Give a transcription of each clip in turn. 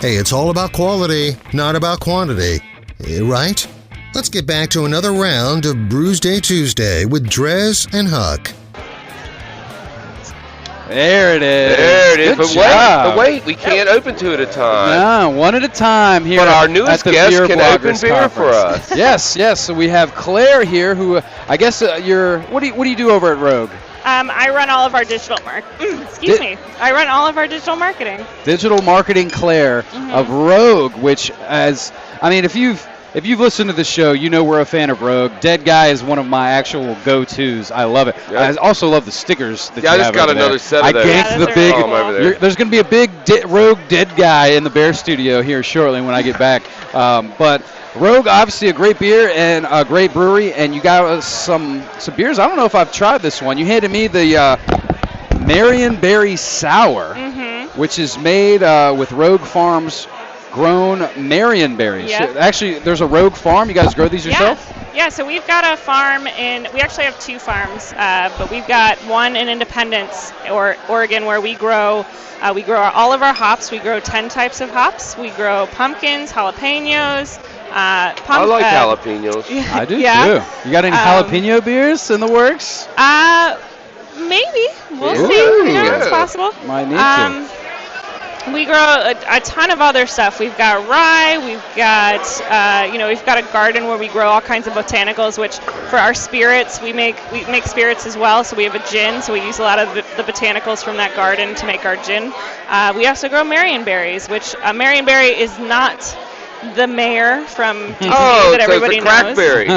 Hey, it's all about quality, not about quantity. Right? Let's get back to another round of Brewsday Tuesday with Drez and Huck. There it is. There it is. Good But job. wait, we can't open two at a time. No, one at a time here. But our at newest the guest Beer can Bloggers open beer for Conference. us. Yes. So we have Claire here, who I guess you're. What do you do over at Rogue? I run all of our digital I run all of our digital marketing. Digital marketing, Claire of Rogue, which if you've listened to the show, you know we're a fan of Rogue. Dead Guy is one of my actual go-tos. I love it. Yep. I also love the stickers that you I have just got over another there. set of those. I ganked the big. Cool. over there. There's going to be a big Rogue Dead Guy in the Bear studio here shortly when I get back. But Rogue, obviously a great beer and a great brewery, and you got us some beers. I don't know if I've tried this one. You handed me the Marionberry Sour, which is made with Rogue Farms grown Marionberries. Yep. So actually, there's a Rogue Farm. You guys grow these yourself? Yeah, so we've got a farm we actually have two farms, but we've got one in Independence, Oregon, where we grow all of our hops. We grow 10 types of hops. We grow pumpkins, jalapenos. I like jalapenos. I do yeah. too. You got any jalapeno beers in the works? Maybe. We'll Ooh, see. yeah. It's possible. Might need to. We grow a ton of other stuff. We've got rye. We've got, we've got a garden where we grow all kinds of botanicals. Which for our spirits, we make spirits as well. So we have a gin. So we use a lot of the botanicals from that garden to make our gin. We also grow Marionberries, which Marionberry is not the mayor from Disney that everybody knows. Crackberry.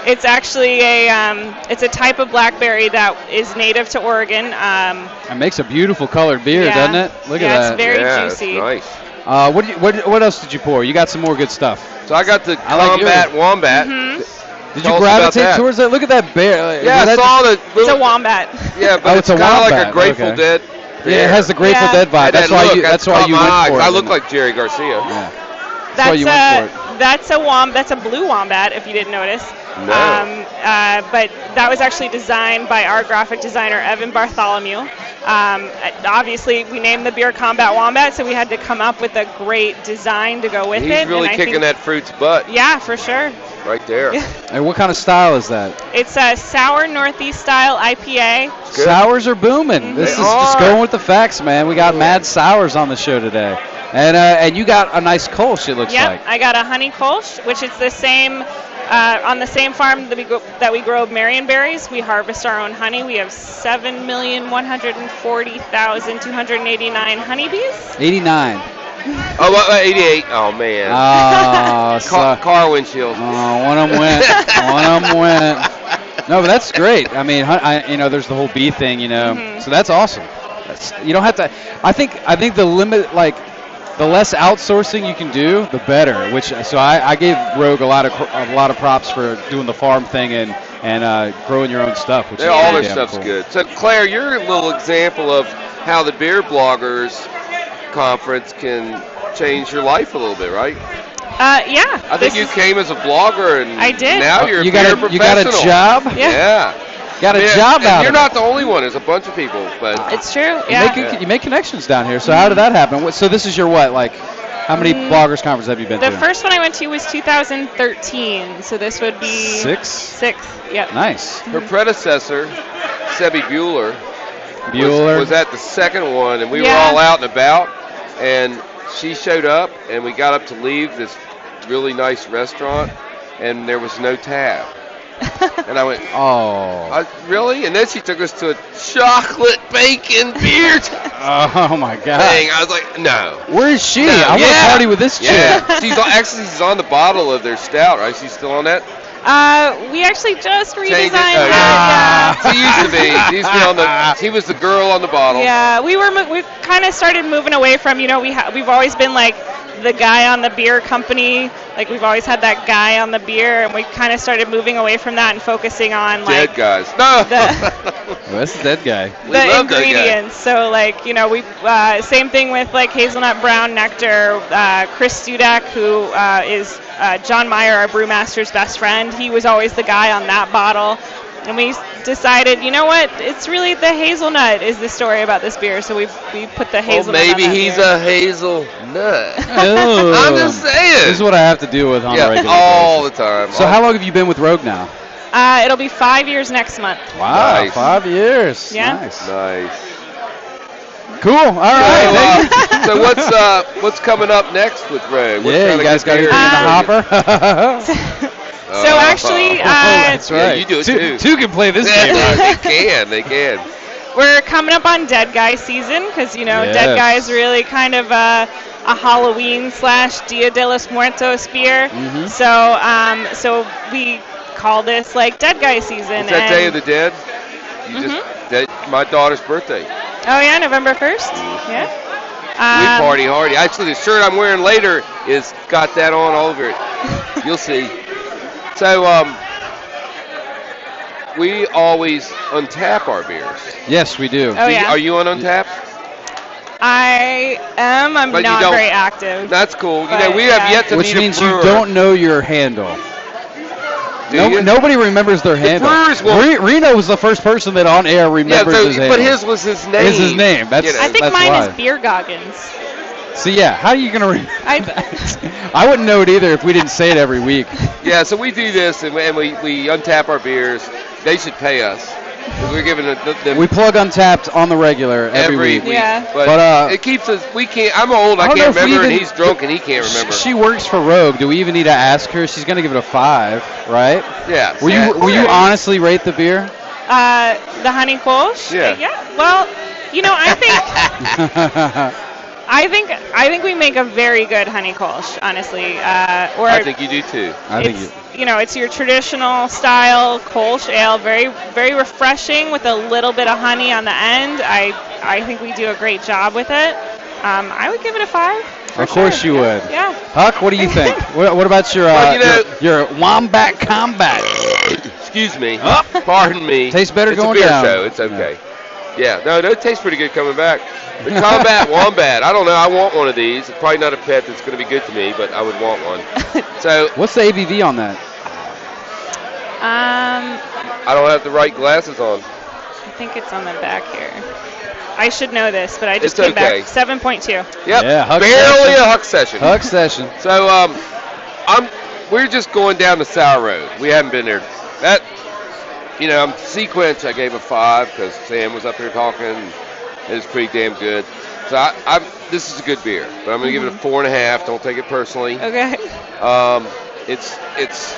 It's actually it's a type of blackberry that is native to Oregon. It makes a beautiful colored beer, doesn't it? Look at that. It's very juicy. It's nice. What else did you pour? You got some more good stuff. So I got the Combat Wombat. Did you gravitate towards that? Look at that bear. Yeah, I saw the little... It's a wombat. Yeah, but it's kind of like a Grateful Dead bear. Yeah, it has the Grateful Dead vibe. That's why you went for it. I look like Jerry Garcia. Yeah. That's why you went for it. That's a blue wombat, if you didn't notice. No. But that was actually designed by our graphic designer, Evan Bartholomew. Obviously, we named the beer Combat Wombat, so we had to come up with a great design to go with it. He's really kicking that fruit's butt. Yeah, for sure. Right there. And what kind of style is that? It's a sour Northeast style IPA. Sours are booming. This is just going with the facts, man. We got mad sours on the show today. And you got a nice Kolsch, it looks like. Yep, I got a honey Kolsch, which is the same, on the same farm that we grow Marionberries. We harvest our own honey. We have 7,140,289 honeybees. 89. 88. Oh, man. Car windshield. Oh, one of them went. No, but that's great. I mean, there's the whole bee thing, So that's awesome. You don't have to. I think the limit, like, the less outsourcing you can do, the better. So I gave Rogue a lot of props for doing the farm thing and growing your own stuff. Which all their stuff's good. So Claire, you're a little example of how the Beer Bloggers Conference can change your life a little bit, right? Yeah. I think you came as a blogger, and I did. Now you're a beer professional. You got a job? Yeah. Got a job out of it. You're not the only one. There's a bunch of people. But it's true. Yeah. You make connections down here. So how did that happen? So this is your what? Like, how many bloggers conferences have you been to? The first one I went to was 2013. So this would be sixth. Yep. Nice. Her predecessor, Sebby Bueller, was at the second one, and we were all out and about, and she showed up, and we got up to leave this really nice restaurant, and there was no tab. And I went, really? And then she took us to a chocolate bacon beer. Oh my God! Thing. I was like, no. Where is she? I want to party with this chick. Yeah. she's on the bottle of their stout, right? She's still on that. We actually just redesigned it. She used to be. She was the girl on the bottle. Yeah, we kind of started moving away from. We've always been like the guy on the beer company. Like, we've always had that guy on the beer, and we kind of started moving away from that and focusing on dead guys. No. That's the dead guy. The ingredients. So we same thing with like hazelnut brown nectar. Chris Studak, who is John Meyer, our brewmaster's best friend, he was always the guy on that bottle. And we decided, you know what? It's really the hazelnut is the story about this beer. So we put the hazelnut. Well, maybe on that he's beer. a hazelnut. Oh. I'm just saying. This is what I have to deal with on a regular all basis. the time. So how long have you been with Rogue now? It'll be 5 years next month. Wow, Nice. 5 years. Yeah. Nice. Nice. Cool. All right. So what's coming up next with Rogue? Yeah, you guys got anything in the hopper? So actually, That's right. Yeah, you do it too. Two can play this game. They can. we're coming up on Dead Guy season because Dead Guy is really kind of a Halloween / Dia de los Muertos beer. Mm-hmm. So we call this like Dead Guy season. It's that Day of the Dead. My daughter's birthday. Oh yeah, November 1st. Yeah. We party hardy. Actually, the shirt I'm wearing later is got that on all over it. You'll see. So we always untap our beers. Yes, we do. Oh yeah. Are you on Untap? I am. I'm But you not don't- very active. That's cool. But, We have yet to Which meet means a brewer. you don't know your handle. Do you? Nobody remembers their handle. brewers won't- Reno was the first person that on air remembers his handle. but his was his name. It's his name. That's, I think that's mine why. is Beer Goggins. So yeah, how are you gonna remember I- that? I wouldn't know it either if we didn't say it every week. Yeah, so we do this, and we untap our beers. They should pay us. We're giving them We plug Untapped on the regular every week. Yeah. But it keeps us. We can't. I'm old. I I don't know can't if we remember, and even- he's drunk, and he can't remember. She works for Rogue. Do we even need to ask her? She's gonna give it a 5, right? Yeah. Will you honestly rate the beer? The honey kolsch. Yeah. Well, I think we make a very good honey kolsch, honestly. I think you do too. It's your traditional style kolsch ale, very very refreshing with a little bit of honey on the end. I think we do a great job with it. I would give it a 5. Of course you would. Yeah. Huck, what do you think? what about your your Wombat Combat? Excuse me. Pardon me. Tastes better it's going a beer down. Show. It's okay. Yeah. No, it tastes pretty good coming back. The Combat Wombat. I don't know. I want one of these. It's probably not a pet that's going to be good to me, but I would want one. So. What's the ABV on that? I don't have the right glasses on. I think it's on the back here. I should know this, but I just It's came okay. back. 7.2. Yep. Yeah, Huck barely session. a Huck session. Huck session. So we're just going down the Sour Road. We haven't been there. Sequence I gave a 5 because Sam was up here talking. And it was pretty damn good. So this is a good beer, but I'm going to give it a 4.5. Don't take it personally. Okay. It's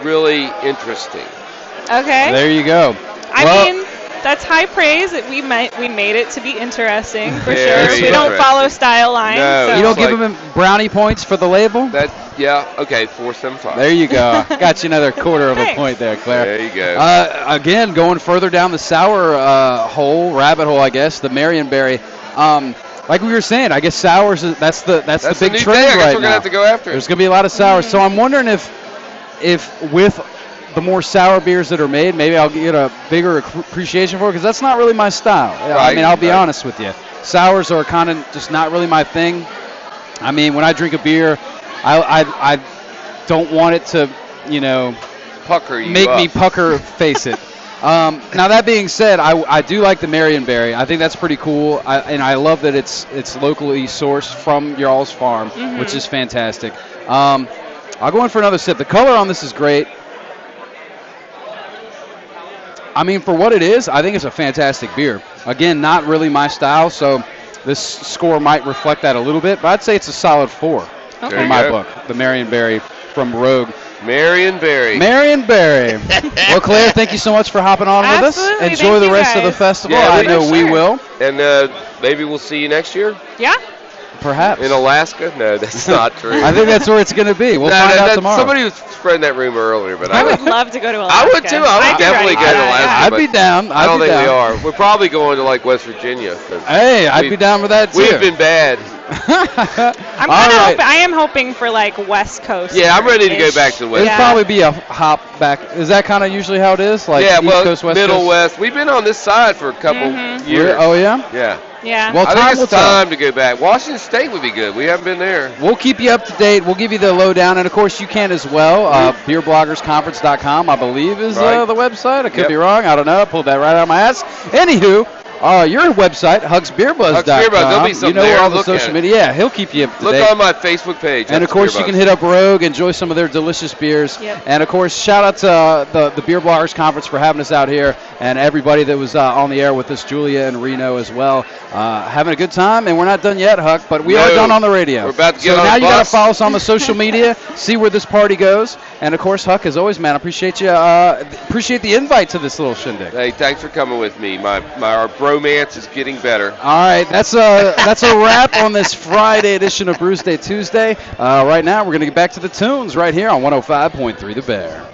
really interesting. Okay. There you go. I mean, that's high praise. We made it to be interesting for sure. Very We don't interesting. follow style lines. No. So. You don't give them brownie points for the label? Okay, 4.75. There you go. Got you another quarter of a Thanks. point there, Claire. There you go. Again, going further down the sour rabbit hole, I guess, the Marionberry. Like we were saying, I guess sours, that's the big a new trend thing. I guess right we're going to now. have to go after it. There's going to be a lot of sours. So I'm wondering if with the more sour beers that are made, maybe I'll get a bigger appreciation for it, because that's not really my style. I mean, I'll be honest with you. Sours are kind of just not really my thing. I mean, when I drink a beer, I don't want it to, pucker you make up. me pucker face it. Now that being said, I do like the Marionberry. I think that's pretty cool, and I love that it's locally sourced from y'all's farm, which is fantastic. I'll go in for another sip. The color on this is great. I mean, for what it is, I think it's a fantastic beer. Again, not really my style, so this score might reflect that a little bit, but I'd say it's a solid 4 in my book. The Marionberry from Rogue. Marionberry. Well, Claire, thank you so much for hopping on with us. Absolutely. Enjoy Thank the you rest of the guys. festival. Yeah, I we- know we Sure. will. And maybe we'll see you next year Yeah. Perhaps. in Alaska. No, that's not true. I think that's where it's going to be. We'll find out tomorrow. Somebody was spreading that rumor earlier, but I would love to go to Alaska. I would too. I would definitely go to Alaska. I'd be down. I don't I'd be think we down. are. We're probably going to like West Virginia. 'cause Hey, I'd be down with that too. We've been bad. I am hoping for like West Coast. Yeah, I'm ready to go back to the West. It'll probably be a hop back. Is that kind of usually how it is? Like yeah, East Coast, West Middle Coast? West. We've been on this side for a couple years. Oh yeah. Yeah. Yeah. Well, I think it's time to go back. Washington State would be good. We haven't been there. We'll keep you up to date. We'll give you the lowdown, and of course you can as well. Beerbloggersconference.com, I believe, is the website. I could be wrong. I don't know. I pulled that right out of my ass. Anywho. Your website, HugsBeerBuzz.com. Hugs Beer Buzz. There'll be something there. All the social media. Yeah, he'll keep you up to date. Look on my Facebook page. And, of course, you can hit up Rogue, enjoy some of their delicious beers. Yep. And, of course, shout out to the Beer Bloggers Conference for having us out here and everybody that was on the air with us, Julia and Reno as well. Having a good time. And we're not done yet, Huck, but we are done on the radio. We're about to get so on now the you got to bus. follow us on the social media, see where this party goes. And, of course, Huck, as always, man, I appreciate you. Appreciate the invite to this little shindig. Hey, thanks for coming with me. Our bromance is getting better. All right, that's a wrap on this Friday edition of Brewsday Tuesday. Right now, we're going to get back to the tunes right here on 105.3 The Bear.